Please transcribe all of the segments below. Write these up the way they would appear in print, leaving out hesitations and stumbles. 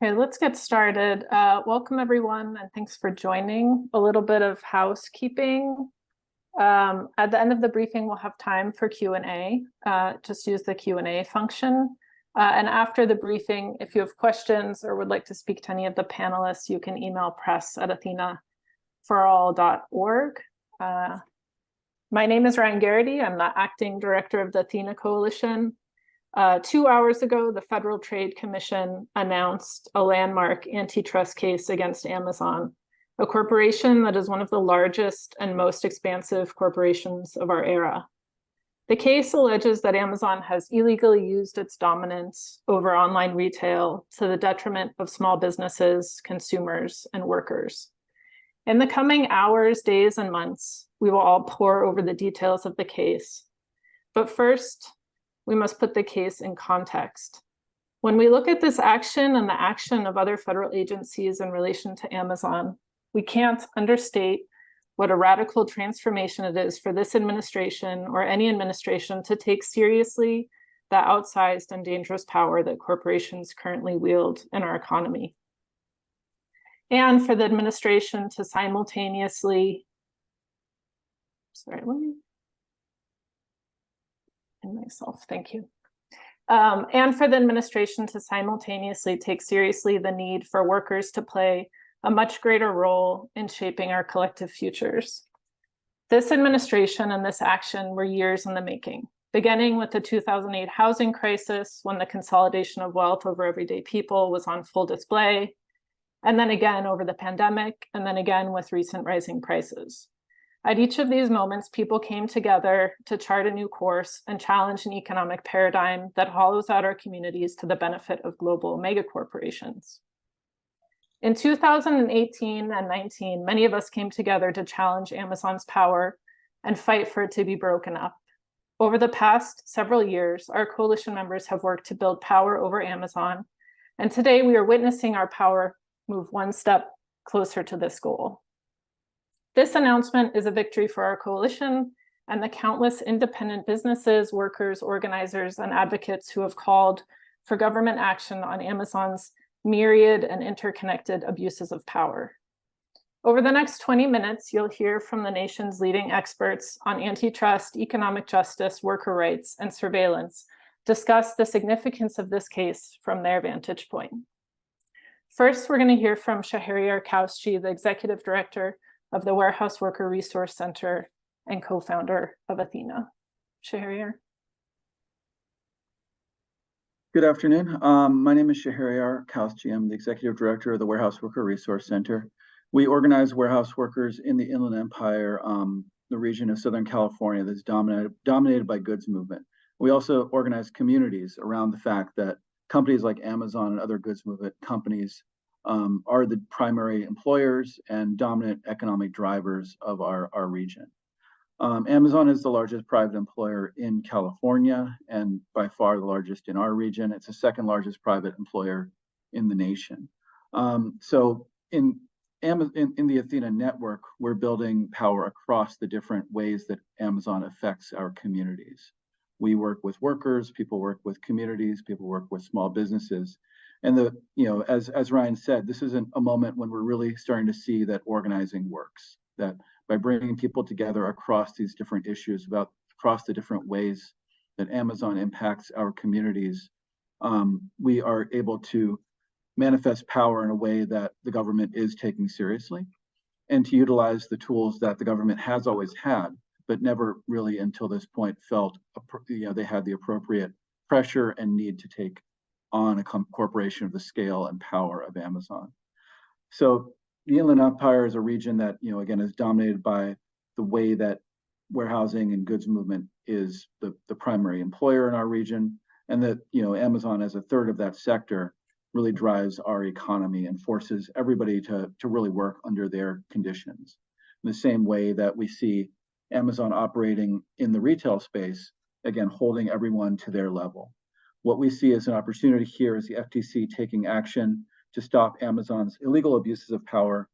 Okay, let's get started. Welcome everyone, and thanks for joining. A little bit of housekeeping. At the end of the briefing, we'll have time for Q&A. Just use the Q&A function. And after the briefing, if you have questions or would like to speak to any of the panelists, you can email press@athenaforall.org. My name is Ryan Garrity. I'm the acting director of the Athena Coalition. 2 hours ago, the Federal Trade Commission announced a landmark antitrust case against Amazon, a corporation that is one of the largest and most expansive corporations of our era. The case alleges that Amazon has illegally used its dominance over online retail to the detriment of small businesses, consumers, and workers. In the coming hours, days, and months, we will all pore over the details of the case. But first, we must put the case in context. When we look at this action and the action of other federal agencies in relation to Amazon, we can't understate what a radical transformation it is for this administration or any administration to take seriously the outsized and dangerous power that corporations currently wield in our economy. And for the administration to simultaneously, thank you. And for the administration to simultaneously take seriously the need for workers to play a much greater role in shaping our collective futures. This administration and this action were years in the making, beginning with the 2008 housing crisis, when the consolidation of wealth over everyday people was on full display, and then again over the pandemic, and then again with recent rising prices. At each of these moments, people came together to chart a new course and challenge an economic paradigm that hollows out our communities to the benefit of global megacorporations. In 2018 and 19, many of us came together to challenge Amazon's power and fight for it to be broken up. Over the past several years, our coalition members have worked to build power over Amazon, and today we are witnessing our power move one step closer to this goal. This announcement is a victory for our coalition and the countless independent businesses, workers, organizers, and advocates who have called for government action on Amazon's myriad and interconnected abuses of power. Over the next 20 minutes, you'll hear from the nation's leading experts on antitrust, economic justice, worker rights, and surveillance, discuss the significance of this case from their vantage point. First, we're going to hear from Shahryar Kauschi, the executive director of the Warehouse Worker Resource Center and co-founder of Athena. Shahryar. Good afternoon. My name is Shahryar Kauschi. I'm the executive director of the Warehouse Worker Resource Center. We organize warehouse workers in the Inland Empire, the region of Southern California that's dominated by goods movement. We also organize communities around the fact that companies like Amazon and other goods movement companies are the primary employers and dominant economic drivers of our region. Amazon is the largest private employer in California and by far the largest in our region. It's the second largest private employer in the nation. So in the Athena network, we're building power across the different ways that Amazon affects our communities. We work with workers, people work with communities, people work with small businesses. And as Ryan said, this isn't a moment when we're really starting to see that organizing works, that by bringing people together across these different issues, across the different ways that Amazon impacts our communities, we are able to manifest power in a way that the government is taking seriously, and to utilize the tools that the government has always had, but never really until this point felt they had the appropriate pressure and need to take on a corporation of the scale and power of Amazon. So the Inland Empire is a region that, again, is dominated by the way that warehousing and goods movement is the primary employer in our region, and that, Amazon as a third of that sector really drives our economy and forces everybody to really work under their conditions. In the same way that we see Amazon operating in the retail space, again, holding everyone to their level. What we see as an opportunity here is the FTC taking action to stop Amazon's illegal abuses of power.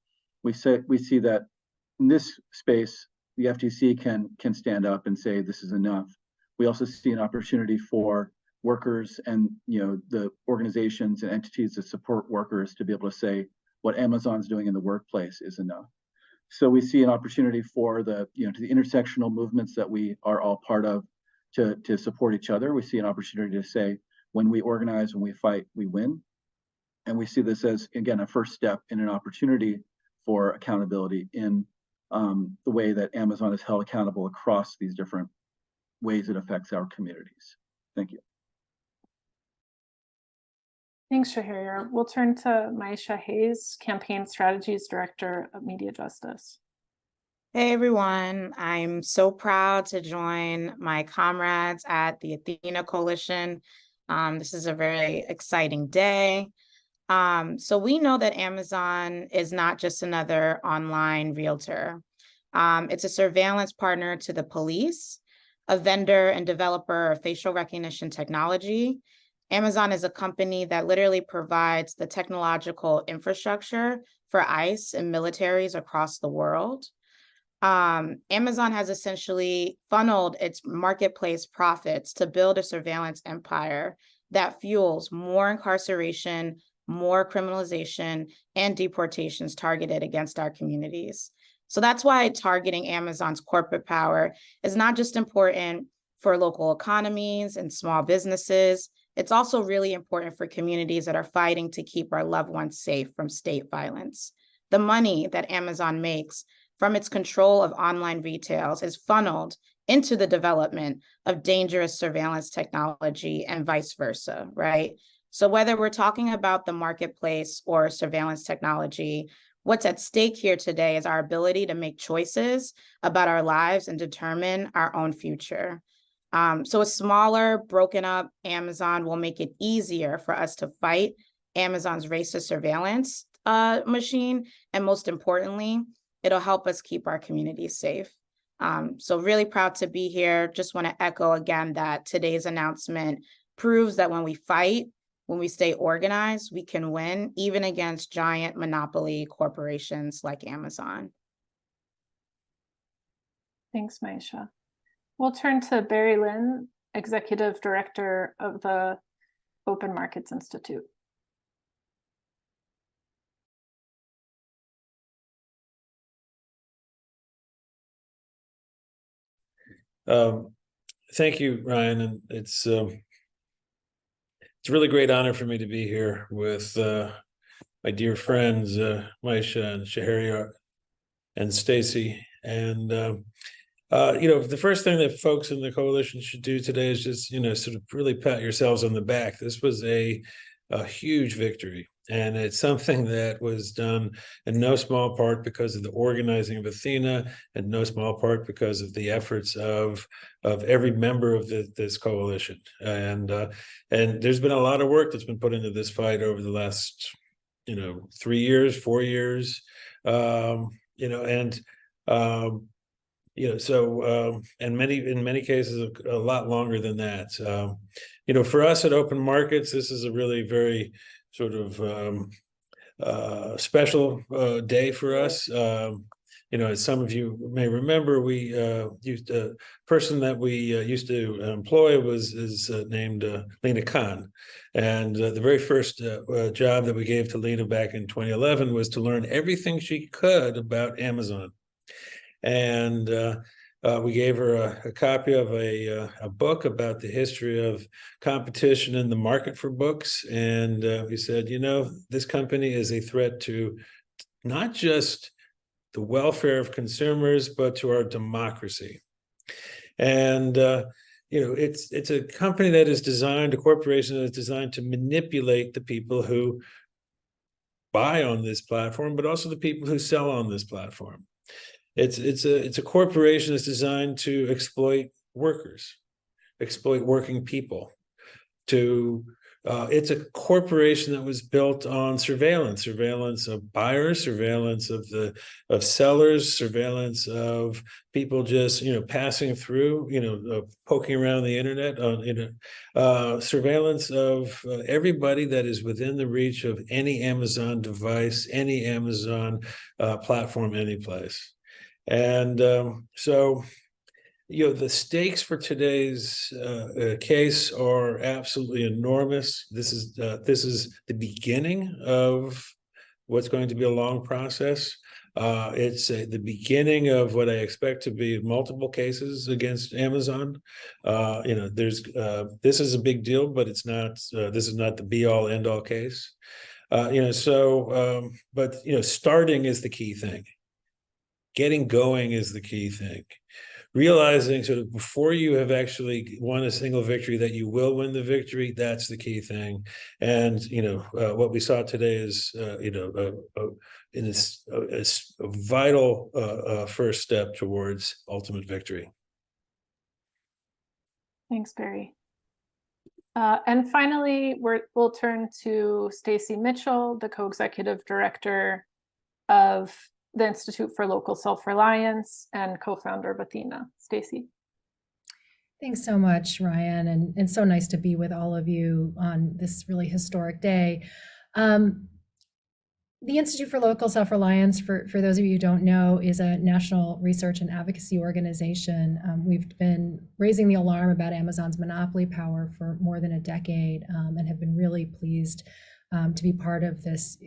We see that in this space, the FTC can stand up and say this is enough. We also see an opportunity for workers and the organizations and entities that support workers to be able to say what Amazon's doing in the workplace is enough. So we see an opportunity for the intersectional movements that we are all part of to support each other. We see an opportunity to say, when we organize, when we fight, we win. And we see this as, again, a first step in an opportunity for accountability in the way that Amazon is held accountable across these different ways it affects our communities. Thank you. Thanks, Shahir. We'll turn to Maisha Hayes, Campaign Strategies Director of Media Justice. Hey everyone, I'm so proud to join my comrades at the Athena Coalition. This is a very exciting day. So we know that Amazon is not just another online realtor. It's a surveillance partner to the police, a vendor and developer of facial recognition technology. Amazon is a company that literally provides the technological infrastructure for ICE and militaries across the world. Amazon has essentially funneled its marketplace profits to build a surveillance empire that fuels more incarceration, more criminalization, and deportations targeted against our communities. So that's why targeting Amazon's corporate power is not just important for local economies and small businesses. It's also really important for communities that are fighting to keep our loved ones safe from state violence. The money that Amazon makes from its control of online retails is funneled into the development of dangerous surveillance technology and vice versa, right? So whether we're talking about the marketplace or surveillance technology, what's at stake here today is our ability to make choices about our lives and determine our own future. So a smaller, broken up Amazon will make it easier for us to fight Amazon's racist surveillance machine. And most importantly, it'll help us keep our communities safe. So really proud to be here. Just want to echo again that today's announcement proves that when we fight, when we stay organized, we can win, even against giant monopoly corporations like Amazon. Thanks, Maisha. We'll turn to Barry Lynn, Executive Director of the Open Markets Institute. Thank you, Ryan, and it's a really great honor for me to be here with my dear friends Maisha and Shahir and Stacy. And the first thing that folks in the coalition should do today is just sort of really pat yourselves on the back. This was a huge victory. And it's something that was done in no small part because of the organizing of Athena, and no small part because of the efforts of every member of this coalition. And there's been a lot of work that's been put into this fight over the last 3 years, 4 years, and in many cases a lot longer than that. For us at Open Markets, this is a really very sort of special day for us. As some of you may remember, we a person that we used to employ is named Lena Khan. And the very first job that we gave to Lena back in 2011 was to learn everything she could about Amazon. And we gave her a copy of a book about the history of competition in the market for books. And we said, this company is a threat to not just the welfare of consumers, but to our democracy. And it's a company that is designed, a corporation that is designed to manipulate the people who buy on this platform, but also the people who sell on this platform. It's a corporation that's designed to exploit workers, exploit working people. It's a corporation that was built on surveillance of buyers, surveillance of sellers, surveillance of people just passing through, poking around the internet, surveillance of everybody that is within the reach of any Amazon device, any Amazon platform, any place. And so The stakes for today's case are absolutely enormous. This is the beginning of what's going to be a long process. It's the beginning of what I expect to be multiple cases against Amazon. There's this is a big deal, but it's not. This is not the be-all, end-all case. But starting is the key thing. Getting going is the key thing. Realizing sort of before you have actually won a single victory that you will win the victory, that's the key thing. And what we saw today is a vital first step towards ultimate victory. Thanks, Barry. And finally, we'll turn to Stacy Mitchell, the co-executive director of the Institute for Local Self-Reliance and co-founder of Athena. Stacy. Thanks so much, Ryan, and so nice to be with all of you on this really historic day. The Institute for Local Self-Reliance, for those of you who don't know, is a national research and advocacy organization. We've been raising the alarm about Amazon's monopoly power for more than a decade, and have been really pleased to be part of this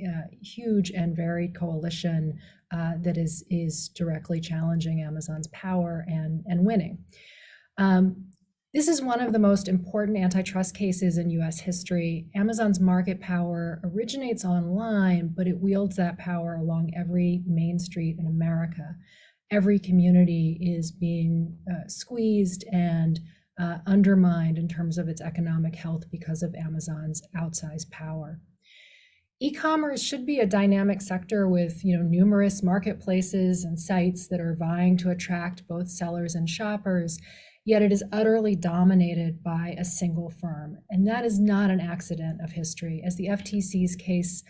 huge and varied coalition that is directly challenging Amazon's power and winning. This is one of the most important antitrust cases in US history. Amazon's market power originates online, but it wields that power along every main street in America. Every community is being squeezed and undermined in terms of its economic health because of Amazon's outsized power. E-commerce should be a dynamic sector with numerous marketplaces and sites that are vying to attract both sellers and shoppers, yet it is utterly dominated by a single firm. And that is not an accident of history. As the FTC's case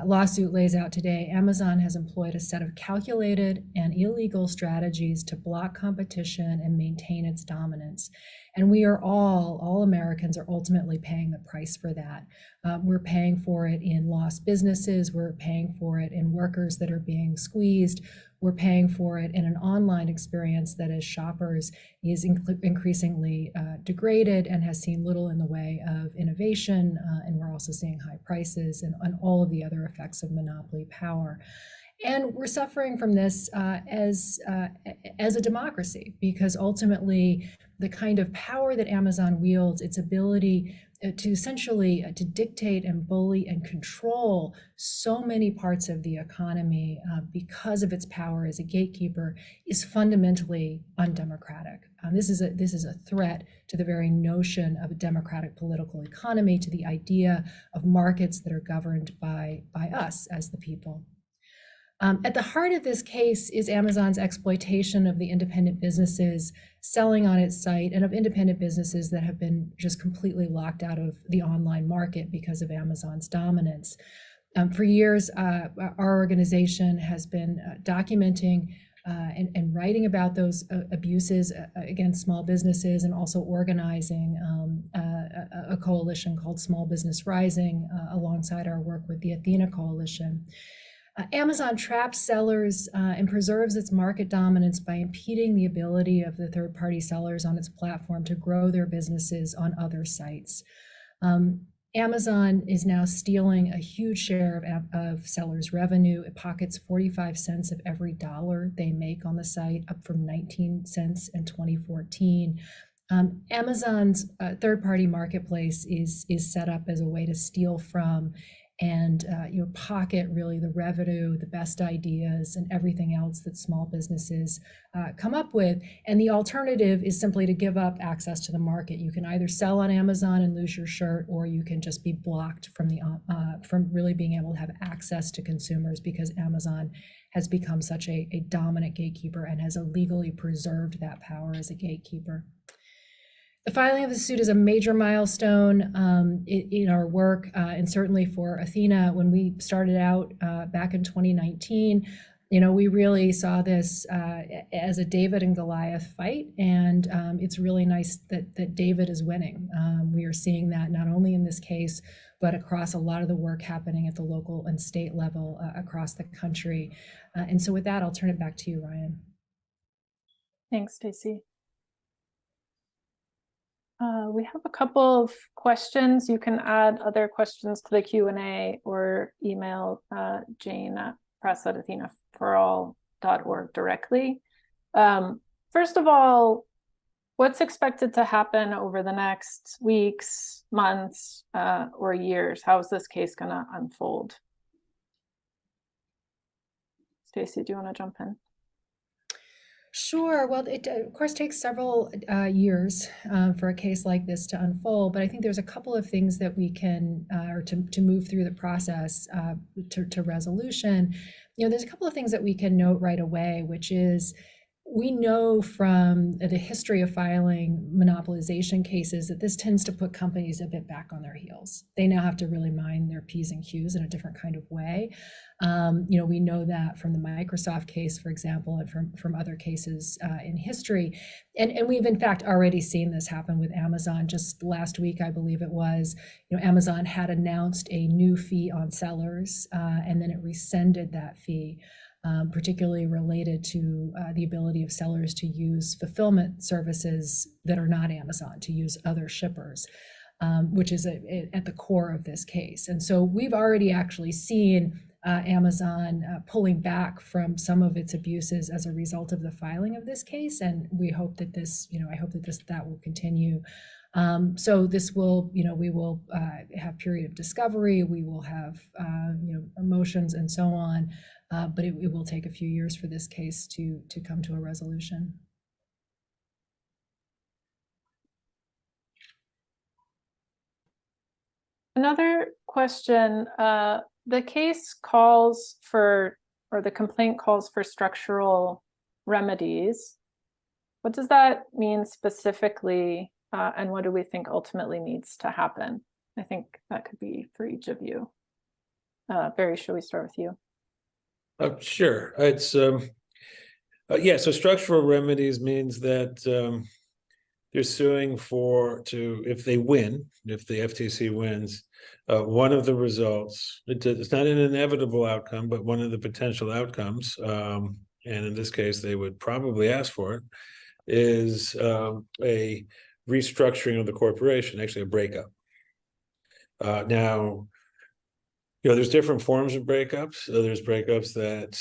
lawsuit lays out today, Amazon has employed a set of calculated and illegal strategies to block competition and maintain its dominance. And we are all Americans are ultimately paying the price for that. We're paying for it in lost businesses. We're paying for it in workers that are being squeezed. We're paying for it in an online experience that, as shoppers, is increasingly degraded and has seen little in the way of innovation. And we're also seeing high prices and all of the other effects of monopoly power. And we're suffering from this as a democracy, because ultimately the kind of power that Amazon wields, its ability to essentially to dictate and bully and control so many parts of the economy because of its power as a gatekeeper, is fundamentally undemocratic. This is a threat to the very notion of a democratic political economy, to the idea of markets that are governed by us as the people. At the heart of this case is Amazon's exploitation of the independent businesses selling on its site, and of independent businesses that have been just completely locked out of the online market because of Amazon's dominance. For years, our organization has been documenting and writing about those abuses against small businesses, and also organizing a coalition called Small Business Rising alongside our work with the Athena Coalition. Amazon traps sellers and preserves its market dominance by impeding the ability of the third-party sellers on its platform to grow their businesses on other sites. Amazon is now stealing a huge share of sellers' revenue. It pockets 45 cents of every dollar they make on the site, up from 19 cents in 2014. Amazon's third-party marketplace is set up as a way to steal from and pocket really the revenue, the best ideas, and everything else that small businesses come up with. And the alternative is simply to give up access to the market. You can either sell on Amazon and lose your shirt, or you can just be blocked from really being able to have access to consumers, because Amazon has become such a dominant gatekeeper and has illegally preserved that power as a gatekeeper. The filing of the suit is a major milestone in our work, and certainly for Athena. When we started out back in 2019, we really saw this as a David and Goliath fight, and it's really nice that David is winning. We are seeing that not only in this case, but across a lot of the work happening at the local and state level across the country. And so with that, I'll turn it back to you, Ryan. Thanks, Stacey. We have a couple of questions. You can add other questions to the Q&A or email Jane at press@athenaforall.org directly. First of all, what's expected to happen over the next weeks, months, or years? How is this case going to unfold? Stacey, do you want to jump in? Sure. Well, it of course takes several years for a case like this to unfold, but I think there's a couple of things that we can, or to move through the process to resolution. There's a couple of things that we can note right away, which is we know from the history of filing monopolization cases that this tends to put companies a bit back on their heels. They now have to really mind their P's and Q's in a different kind of way. We know that from the Microsoft case, for example, and from other cases in history. And we've in fact already seen this happen with Amazon. Just last week, I believe it was, Amazon had announced a new fee on sellers, and then it rescinded that fee. Particularly related to the ability of sellers to use fulfillment services that are not Amazon, to use other shippers, which is at the core of this case. And so we've already actually seen Amazon pulling back from some of its abuses as a result of the filing of this case. And we hope that I hope that that will continue. So this will, we will have period of discovery, we will have, emotions and so on. But it will take a few years for this case to come to a resolution. Another question, the case calls for, or the complaint calls for structural remedies. What does that mean specifically, and what do we think ultimately needs to happen? I think that could be for each of you. Barry, shall we start with you? Sure. It's so structural remedies means that they're suing if they win, if the FTC wins, one of the results, it's not an inevitable outcome, but one of the potential outcomes, and in this case, they would probably ask for it, is a restructuring of the corporation, actually a breakup. Now, there's different forms of breakups. There's breakups that,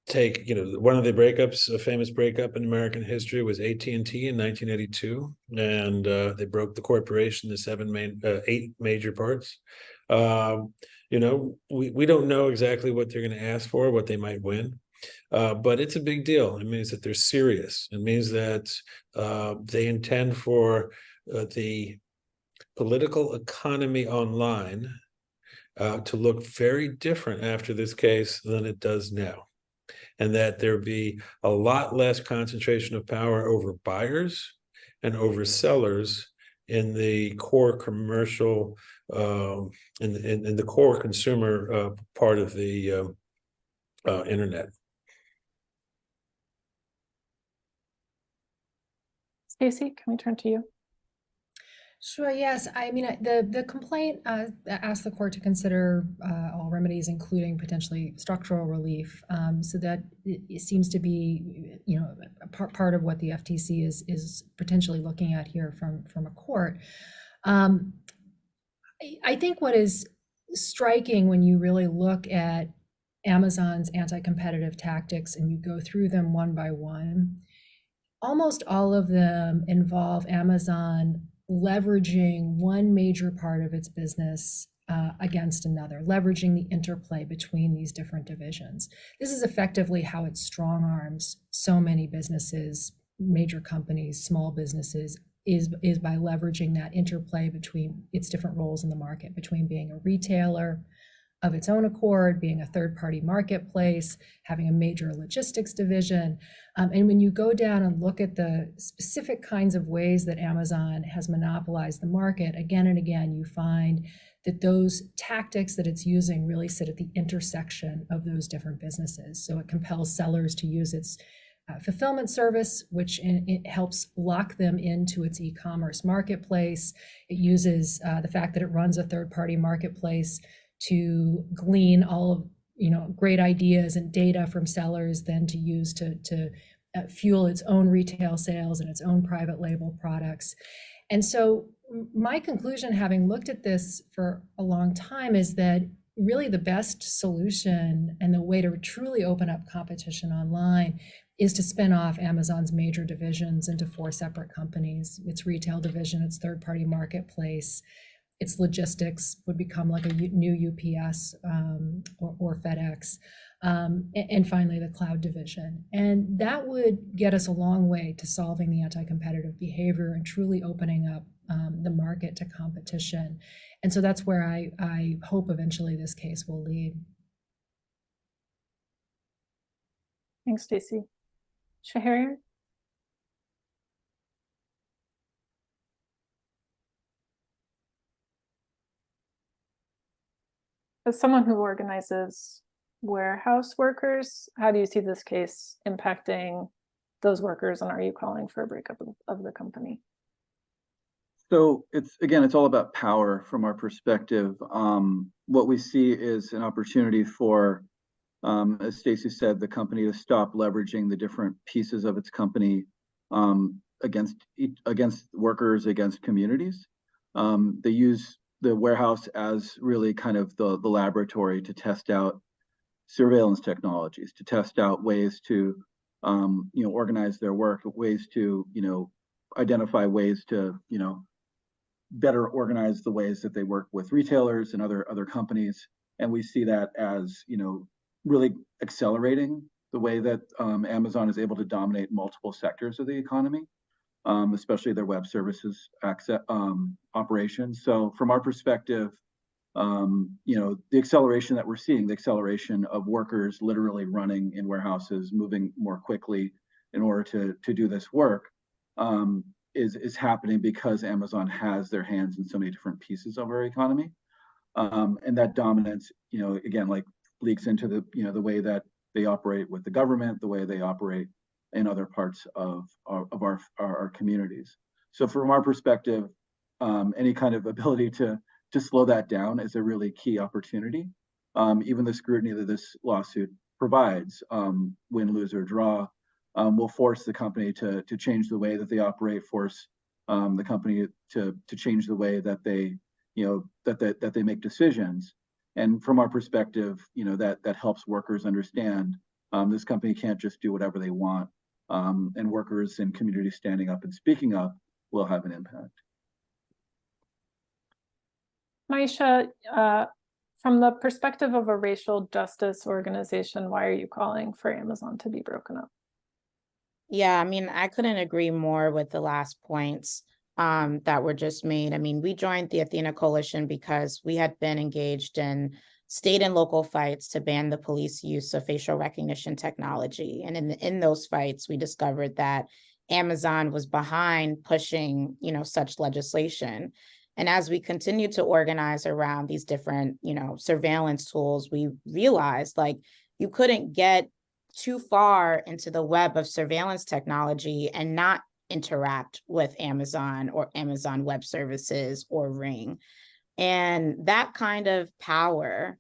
take, one of the breakups, a famous breakup in American history was AT&T in 1982. And they broke the corporation into 8 major parts. We don't know exactly what they're going to ask for, what they might win. But it's a big deal. It means that they're serious. It means that they intend for the political economy online to look very different after this case than it does now. And that there be a lot less concentration of power over buyers and over sellers in the core commercial, in the core consumer part of the internet. Stacey, can we turn to you? Sure, yes. I mean, the complaint asked the court to consider all remedies, including potentially structural relief. So that it seems to be, a part of what the FTC is potentially looking at here from a court. I think what is striking when you really look at Amazon's anti-competitive tactics and you go through them one by one, almost all of them involve Amazon leveraging one major part of its business against another, leveraging the interplay between these different divisions. This is effectively how it strong arms so many businesses, major companies, small businesses, is by leveraging that interplay between its different roles in the market, between being a retailer of its own accord, being a third-party marketplace, having a major logistics division. And when you go down and look at the specific kinds of ways that Amazon has monopolized the market, again and again, you find that those tactics that it's using really sit at the intersection of those different businesses. So it compels sellers to use its fulfillment service, which it helps lock them into its e-commerce marketplace. It uses the fact that it runs a third-party marketplace to glean all of great ideas and data from sellers, then to use to fuel its own retail sales and its own private label products. And so my conclusion, having looked at this for a long time, is that really the best solution and the way to truly open up competition online is to spin off Amazon's major divisions into 4 separate companies. Its retail division, its third-party marketplace, its logistics would become like a new UPS or FedEx, and finally the cloud division. And that would get us a long way to solving the anti-competitive behavior and truly opening up the market to competition. And so that's where I hope eventually this case will lead. Thanks, Stacey. Shahir? As someone who organizes warehouse workers, how do you see this case impacting those workers, and are you calling for a breakup of the company? So it's all about power from our perspective. What we see is an opportunity for, as Stacey said, the company to stop leveraging the different pieces of its company against workers, against communities. They use the warehouse as really kind of the laboratory to test out surveillance technologies, to test out ways to organize their work, ways to identify ways to better organize the ways that they work with retailers and other companies. And we see that as really accelerating the way that Amazon is able to dominate multiple sectors of the economy, especially their web services operations. So from our perspective, the acceleration that we're seeing, the acceleration of workers literally running in warehouses, moving more quickly in order to do this work, is happening because Amazon has their hands in so many different pieces of our economy. And that dominance, again, like leaks into the way that they operate with the government, the way they operate in other parts of our communities. So from our perspective, any kind of ability to slow that down is a really key opportunity. Even the scrutiny that this lawsuit provides, win, lose, or draw, will force the company to change the way that they operate, force the company to change the way that they that they make decisions. And from our perspective, that helps workers understand this company can't just do whatever they want, and workers and communities standing up and speaking up will have an impact. Maisha, from the perspective of a racial justice organization, why are you calling for Amazon to be broken up? Yeah, I mean, I couldn't agree more with the last points that were just made. I mean, we joined the Athena Coalition because we had been engaged in state and local fights to ban the police use of facial recognition technology. And in those fights, we discovered that Amazon was behind pushing, such legislation. And as we continued to organize around these different, surveillance tools, we realized you couldn't get too far into the web of surveillance technology and not interact with Amazon or Amazon Web Services or Ring. And that kind of power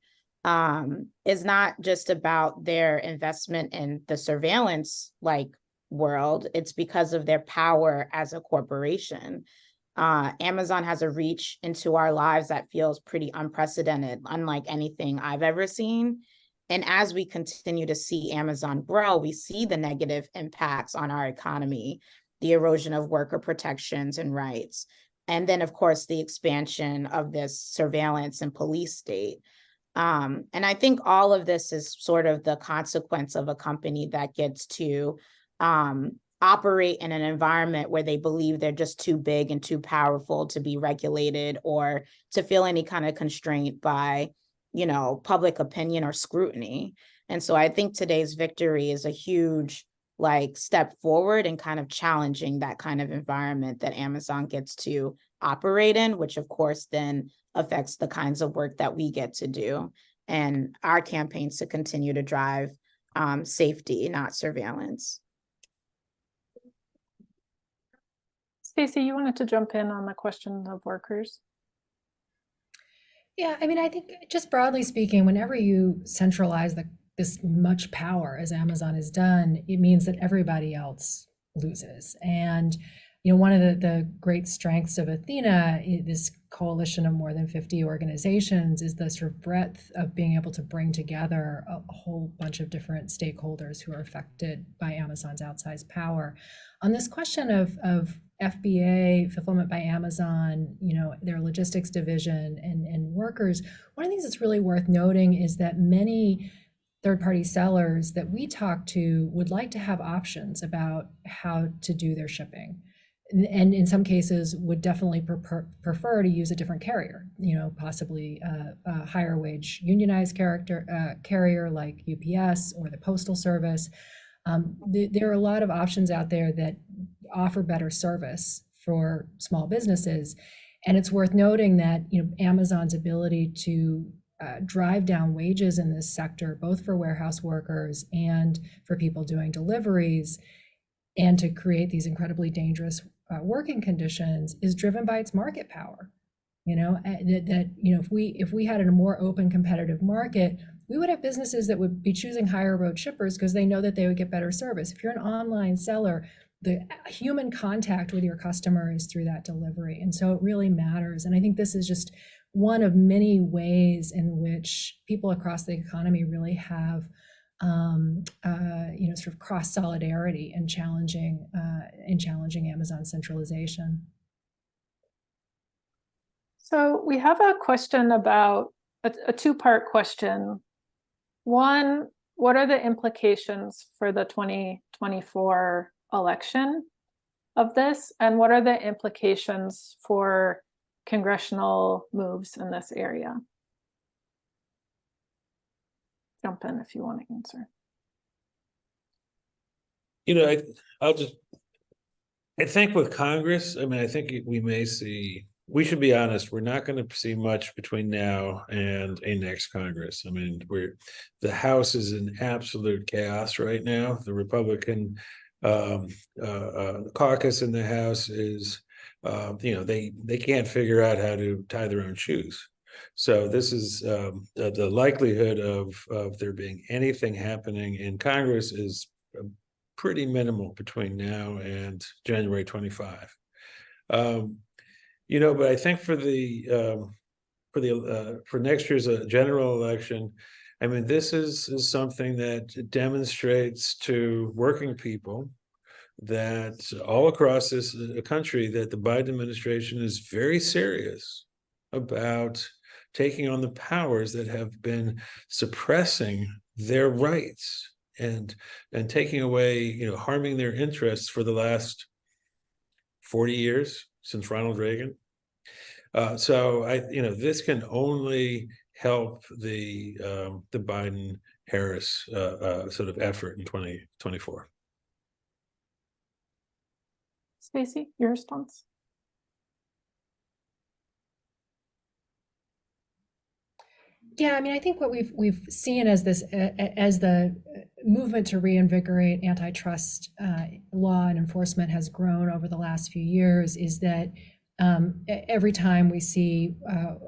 is not just about their investment in the surveillance world. It's because of their power as a corporation. Amazon has a reach into our lives that feels pretty unprecedented, unlike anything I've ever seen. And as we continue to see Amazon grow, we see the negative impacts on our economy, the erosion of worker protections and rights, and then, of course, the expansion of this surveillance and police state. And I think all of this is sort of the consequence of a company that gets to operate in an environment where they believe they're just too big and too powerful to be regulated or to feel any kind of constraint by public opinion or scrutiny. And so I think today's victory is a huge step forward in kind of challenging that kind of environment that Amazon gets to operate in, which of course then affects the kinds of work that we get to do and our campaigns to continue to drive safety, not surveillance. Stacey, you wanted to jump in on the question of workers? Yeah, I mean, I think just broadly speaking, whenever you centralize the this much power as Amazon has done, it means that everybody else loses. And one of the great strengths of Athena, this coalition of more than 50 organizations, is the sort of breadth of being able to bring together a whole bunch of different stakeholders who are affected by Amazon's outsized power. On this question of FBA, Fulfillment by Amazon, their logistics division and workers, one of the things that's really worth noting is that many third-party sellers that we talk to would like to have options about how to do their shipping. And in some cases would definitely prefer to use a different carrier, possibly a higher wage unionized carrier like UPS or the Postal Service. There are a lot of options out there that offer better service for small businesses. And it's worth noting that Amazon's ability to drive down wages in this sector, both for warehouse workers and for people doing deliveries, and to create these incredibly dangerous working conditions, is driven by its market power. If we had a more open competitive market, we would have businesses that would be choosing higher road shippers because they know that they would get better service. If you're an online seller, the human contact with your customer is through that delivery. And so it really matters. And I think this is just one of many ways in which people across the economy really have sort of cross solidarity in challenging Amazon's centralization. So we have a question about a two-part question. One, what are the implications for the 2024 election of this? And what are the implications for congressional moves in this area? Jump in if you want to answer. I think with Congress, I think we should be honest, we're not going to see much between now and a next Congress. The House is in absolute chaos right now. The Republican caucus in the House is, they can't figure out how to tie their own shoes. So this is the likelihood of there being anything happening in Congress is pretty minimal between now and January 25. But I think for next year's general election, this is something that demonstrates to working people that all across this country that the Biden administration is very serious about taking on the powers that have been suppressing their rights and taking away, harming their interests for the last 40 years since Ronald Reagan. So this can only help the Biden-Harris sort of effort in 2024. Stacey, your response? Yeah, I think what we've seen as the movement to reinvigorate antitrust law and enforcement has grown over the last few years is that every time we see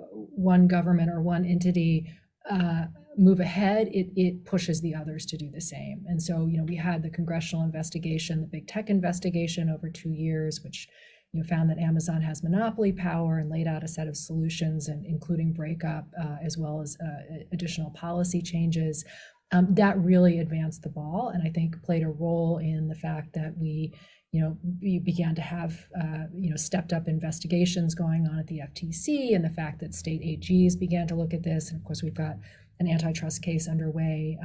one government or one entity move ahead, it pushes the others to do the same. And so, we had the congressional investigation, the big tech investigation over 2 years, which found that Amazon has monopoly power and laid out a set of solutions, and including breakup, as well as additional policy changes. That really advanced the ball, and I think played a role in the fact that we began to have stepped up investigations going on at the FTC, and the fact that state AGs began to look at this. And of course, we've got an antitrust case underway,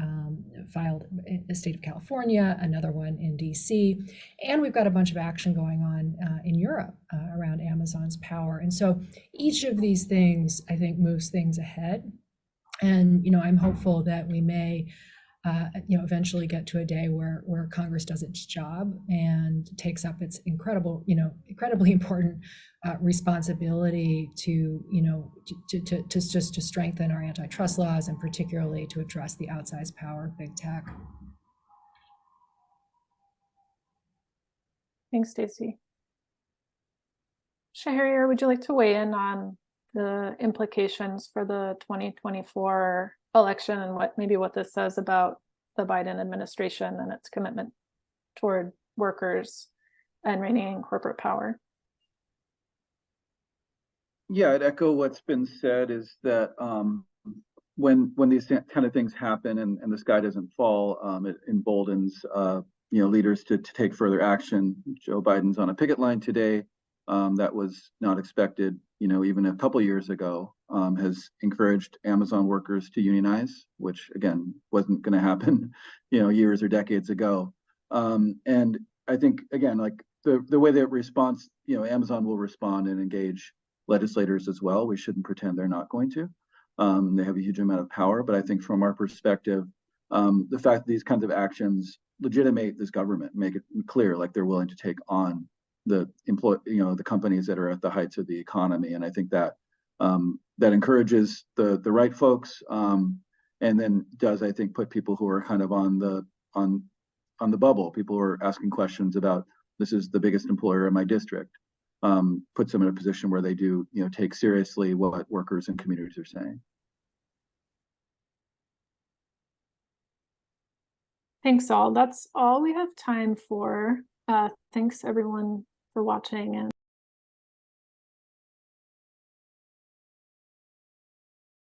filed in the state of California, another one in DC, and we've got a bunch of action going on in Europe around Amazon's power. And so each of these things, I think, moves things ahead. And I'm hopeful that we may eventually get to a day where Congress does its job and takes up its incredibly important responsibility to strengthen our antitrust laws, and particularly to address the outsized power of big tech. Thanks, Stacey. Shahriar, would you like to weigh in on the implications for the 2024 election and what this says about the Biden administration and its commitment toward workers and reining in corporate power. Yeah, I'd echo what's been said is that when these kind of things happen and the sky doesn't fall, it emboldens leaders to take further action. Joe Biden's on a picket line today. That was not expected, even a couple years ago. Has encouraged Amazon workers to unionize, which again wasn't going to happen, years or decades ago. And I think again, like the way that it responds, Amazon will respond and engage legislators as well. We shouldn't pretend they're not going to. They have a huge amount of power, but I think from our perspective, the fact that these kinds of actions legitimate this government, make it clear like they're willing to take on the the companies that are at the heights of the economy, and I think that that encourages the right folks, and then does, I think, put people who are kind of on the bubble, people who are asking questions about this is the biggest employer in my district, puts them in a position where they do take seriously what workers and communities are saying. Thanks all. That's all we have time for. Thanks everyone for watching and